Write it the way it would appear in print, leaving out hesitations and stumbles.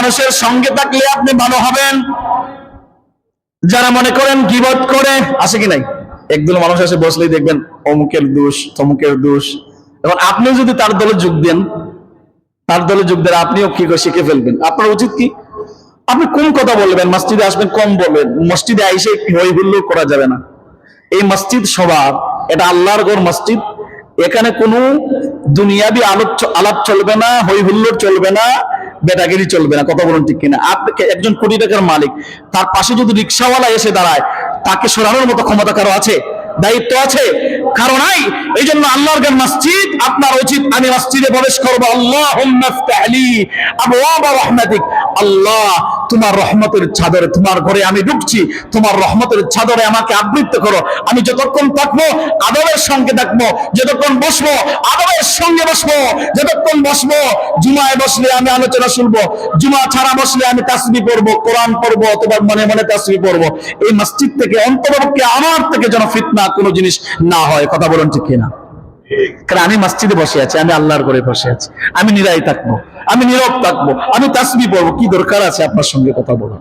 মানুষের সঙ্গে থাকলে আপনি ভালো হবেন। যারা মনে করেন গীবত করে, আছে কি নাই? একদল মানুষ এসে বসলেই দেখবেন অমুকের দোষ, তমুকের দোষ। এবং আপনি যদি তার দলে যোগ দেন, তার দলে যোগ দেন, আপনিও কি করে শিখে ফেলবেন। আপনার উচিত কি? আপনি কোন কথা বলবেন? মসজিদে আসবেন কম বলবেন, মসজিদে আইসে হই হুল্লোড় করা যাবে না। এই মসজিদ সবার, এটা আল্লাহর ঘর মসজিদ। এখানে কোনো দুনিয়াবি আলাপ চলবে না, হই হুল্লোড় চলবে না, বেটাগিরি চলবে না। কথা বলুন ঠিক কিনা? আপনি একজন কোটি টাকার মালিক, তার পাশে যদি রিক্সাওয়ালা এসে দাঁড়ায়, তাকে সরানোর মতো ক্ষমতা কারো আছে? দায়িত্ব আছে? কারো নাই। এই জন্য আল্লাহর ঘর মসজিদ, আপনার উচিত আমি মসজিদে প্রবেশ করবো, আল্লাহুম্মা ইফতাহ লি আবওয়াবা রাহমাতিক, আল্লাহ তোমার রহমতের চাদরে, তোমার ঘরে আমি ঢুকছি, তোমার রহমতের চাদরে আমাকে আবৃত করো। আমি যতক্ষণ থাকবো আদবের সঙ্গে থাকবো, যতক্ষণ বসবো আদবের সঙ্গে বসবো, যতক্ষণ বসবো, জুমায় বসলে আমি আলোচনা শুনবো, জুমা ছাড়া বসলে আমি তাসবিহ পড়বো, কোরআন পড়বো, অথবা মনে মনে তাসবিহ পড়বো। এই মসজিদ থেকে অন্ততপক্ষে আমার থেকে যেন ফিতনা কোনো জিনিস না হয়। কথা বলুন ঠিক কিনা? কারণ আমি মসজিদে বসে আছি, আমি আল্লাহর ঘরে বসে আছি, আমি নিরাই থাকবো, আমি নীরব থাকবো, আমি তাসবিহ পড়বো। কি দরকার আছে আপনার সঙ্গে কথা বলা?